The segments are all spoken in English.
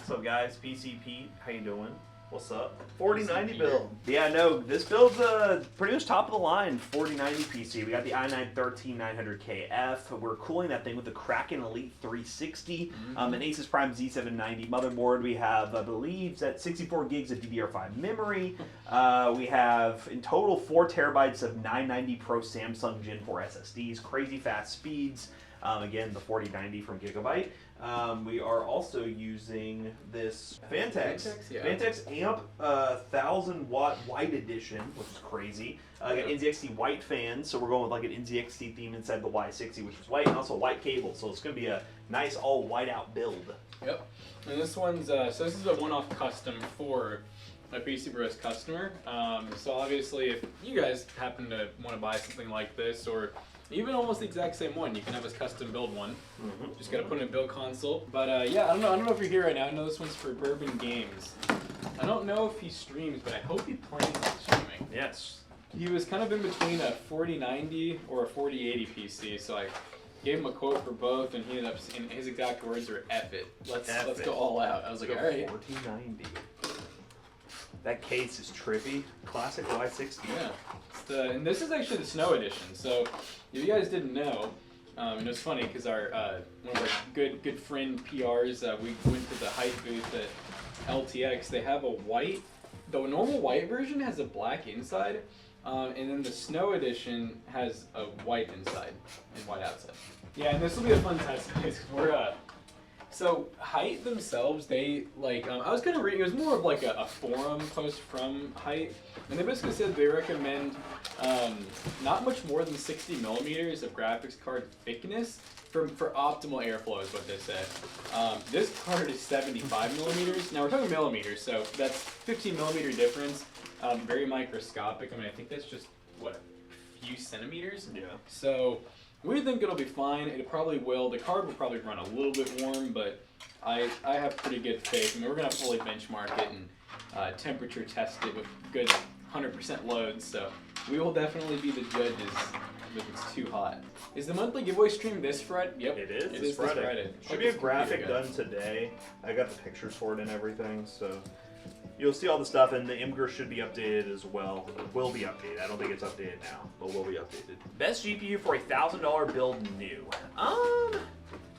What's up, guys? PC Pete, how you doing? What's up? 4090 build. Yeah, no, this build's pretty much top of the line 4090 PC. We got the i9-13900KF. We're cooling that thing with the Kraken Elite 360, an Asus Prime Z790 motherboard. We have, I believe, at 64 gigs of DDR5 memory. We have, in total, 4 terabytes of 990 Pro Samsung Gen 4 SSDs, crazy fast speeds. Again, the 4090 from Gigabyte. We are also using this Vantex Amp 1000 watt white edition, which is crazy. Got NZXT white fans, so we're going with like an NZXT theme inside the Y60, which is white, and also white cable. So it's going to be a nice all white out build. Yep. And this one's so this is a one-off custom for a PCBros customer. So obviously, if you guys happen to want to buy something like this, or even almost the exact same one, you can have us custom build one. Just gotta put in a build console. But yeah, I don't know if you're here right now. I know this one's for Bourbon Games. I don't know if he streams, but I hope he plans on streaming. Yes. He was kind of in between a 4090 or a 4080 PC, so I gave him a quote for both, and he ended up, in his exact words are, "F it, let's go all out." I was like, all right. 4090. That case is trippy. Classic Y60. Yeah. And this is actually the Snow Edition. So if you guys didn't know, and it's funny because our one of our good friend PRs, we went to the hype booth at LTX. They have a white. The normal white version has a black inside, and then the Snow Edition has a white inside and white outside. Yeah, and this will be a fun test, guys. We're So Height themselves, they like I was gonna read. It was more of like a forum post from Height, and they basically said they recommend not much more than 60 millimeters of graphics card thickness for optimal airflow is what they said. This card is 75 millimeters. Now we're talking millimeters, so that's 15 millimeter difference. Very microscopic. I mean, I think that's just what, a few centimeters. Yeah. So we think it'll be fine. It probably will. The card will probably run a little bit warm, but I have pretty good faith. I mean, we're gonna fully benchmark it and temperature test it with good 100% loads. So we will definitely be the judges if it's too hot. Is the monthly giveaway stream this Friday? Yep, it is. It is this Friday. Should be a graphic done today. I got the pictures for it and everything, so you'll see all the stuff, and the Imgur should be updated as well. Will be updated. I don't think it's updated now, but will be updated. Best GPU for a $1,000 build new.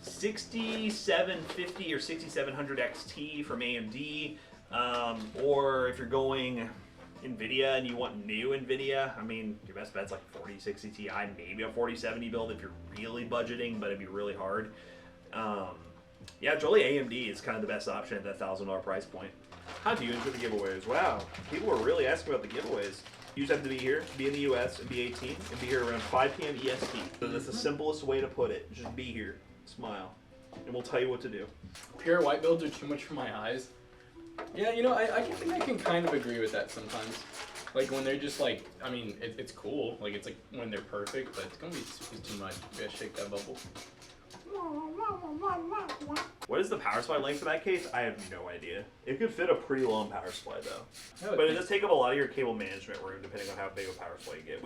6750 or 6700 XT from AMD, or if you're going NVIDIA and you want new NVIDIA, I mean, your best bet's like 4060 Ti, maybe a 4070 build if you're really budgeting, but it'd be really hard. Yeah, really AMD is kind of the best option at that $1,000 price point. How do you enjoy the giveaways? Wow, people were really asking about the giveaways. You just have to be here, be in the US, and be 18, and be here around 5 p.m. EST. So that's the simplest way to put it. Just be here, smile, and we'll tell you what to do. Pure white builds are too much for my eyes. Yeah, you know, I think I can kind of agree with that sometimes. Like when they're just like, I mean, it's cool. Like it's like when they're perfect, but it's gonna be too much. You gotta shake that bubble. What is the power supply length for that case? I have no idea. It could fit a pretty long power supply though. But it does take up a lot of your cable management room depending on how big a power supply you get.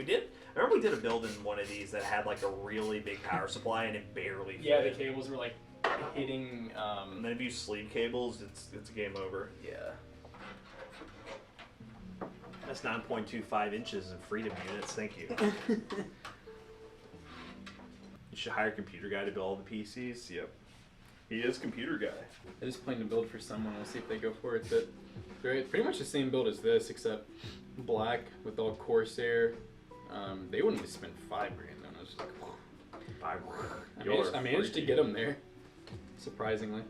I remember we did a build in one of these that had like a really big power supply and it barely fit. Yeah, the cables were like hitting. And then if you sleeve cables, it's game over. Yeah. That's 9.25 inches in freedom units. Thank you. You should hire a computer guy to build all the PCs. Yep. He is computer guy. I just plan to build for someone. We'll see if they go for it. But they're pretty much the same build as this, except black with all Corsair. They wouldn't have spent $5 grand though. I was just like, $5 grand. I managed to get them there, surprisingly.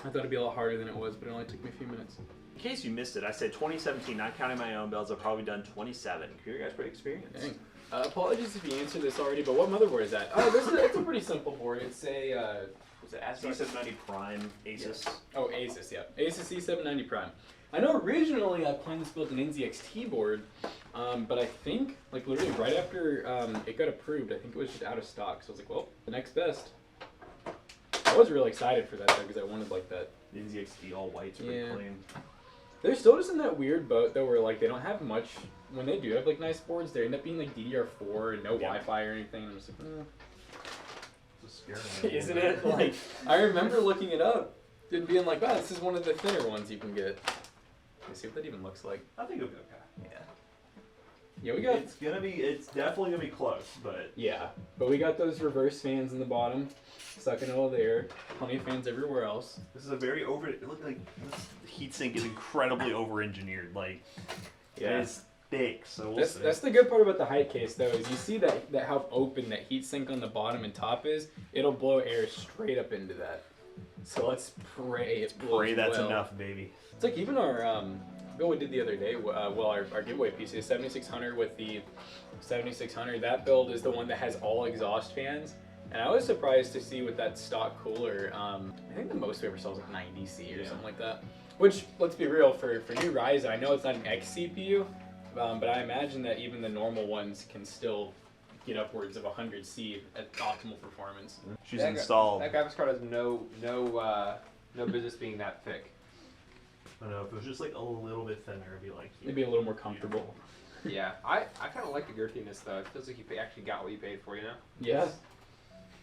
I thought it'd be a lot harder than it was, but it only took me a few minutes. In case you missed it, I said 2017, not counting my own builds. I've probably done 27. Computer guy's pretty experienced. Dang. Apologies if you answered this already, but what motherboard is that? Oh, it's a pretty simple board. It's a Z790 Prime Asus. Yeah. Oh, Asus, yeah. Asus Z790 Prime. I know originally I planned to build an NZXT board, but I think, like literally right after it got approved, I think it was just out of stock. So I was like, well, the next best. I was really excited for that though, because I wanted like that. The NZXT all white's pretty clean. They're still just in that weird boat though, where like they don't have much. When they do have like nice boards, they end up being like DDR4 and no Wi-Fi or anything. And I'm just like, Isn't it? Like, I remember looking it up and being like, wow, this is one of the thinner ones you can get. Let's see what that even looks like. I think it'll be okay. Yeah. Yeah, we got. It's definitely gonna be close, but Yeah, but we got those reverse fans in the bottom, sucking all the air. Plenty of fans everywhere else. this is a very it looks like this heatsink is incredibly over-engineered. Like, it's thick, so we'll see. That's the good part about the height case, though, is you see that how open that heat sink on the bottom and top is. It'll blow air straight up into that. So let's pray it blows Pray that's well. enough, baby. It's like even our build we did the other day. Our giveaway PC is 7600 with the 7600. That build is the one that has all exhaust fans. And I was surprised to see with that stock cooler. I think the most we ever saw was like 90C or something like that. Which, let's be real, for new Ryzen, I know it's not an X CPU, but I imagine that even the normal ones can still get upwards of 100C at optimal performance. She's installed. That graphics card has no business being that thick. I don't know, if it was just like a little bit thinner, it'd be like... It'd be a little more comfortable. Yeah, I kind of like the girthiness though. It feels like you actually got what you paid for, you know? Yeah.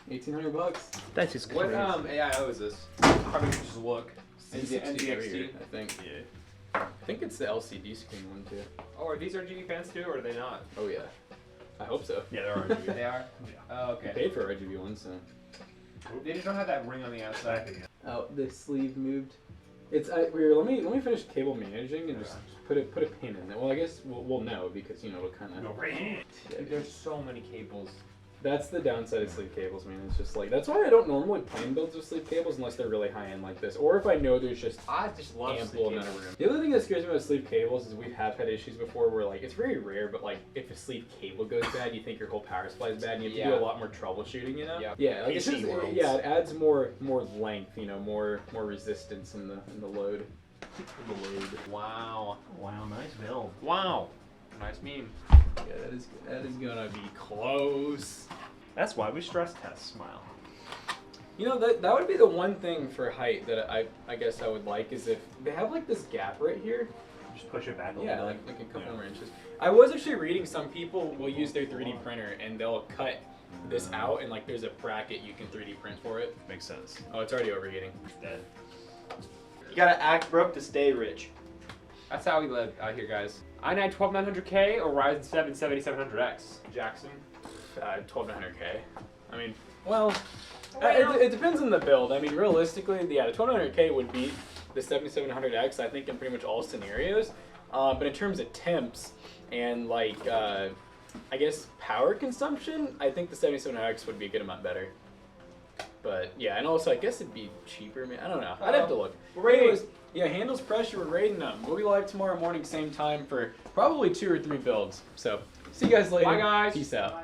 $1,800. That's just What AIO is this? Probably just look. NZXT, I think. Yeah. I think it's the LCD screen one too. Oh, are these RGB fans too, or are they not? Oh yeah. I hope so. Yeah, there are. They are? Yeah. Oh, I okay. paid for RGB ones, so. They just don't have that ring on the outside. Oh, the sleeve moved. It's here. Let me finish cable managing and just put a pin in it. Well, I guess we'll know because it'll kind of. Dude, there's so many cables. That's the downside of sleeve cables, man. It's just like that's why I don't normally plan builds with sleeve cables unless they're really high end like this, or if I know there's just I just love ample amount of room. The other thing that scares me about sleeve cables is we have had issues before where like it's very rare, but like if a sleeve cable goes bad, you think your whole power supply is bad, and you have to do a lot more troubleshooting, Yeah. Yeah, like it's PC just, worlds. it adds more length, more resistance in the load. Wow. Wow, nice build. Wow. Nice meme. Yeah, that is gonna be close. That's why we stress test Smile. That would be the one thing for height that I guess I would like is if they have like this gap right here. Just push it back a little Yeah, bit. like a couple more inches. I was actually reading some people will use their 3D printer and they'll cut this out and like there's a bracket you can 3D print for it. Makes sense. Oh, it's already overheating. It's dead. You gotta act broke to stay rich. That's how we live out here, guys. i9 12900K or Ryzen 7 7700X? Jackson. 12900K. I mean, well, it depends on the build. I mean, realistically, yeah, the 12900K would beat the 7700X, I think, in pretty much all scenarios. But in terms of temps and like, I guess power consumption, I think the 7700X would be a good amount better. But yeah, and also I guess it'd be cheaper. Man, I don't know. I'd have to look. Anyways, yeah, handles pressure. We're rating them. We'll be live tomorrow morning, same time for probably 2 or 3 builds. So see you guys later. Bye, guys. Peace out.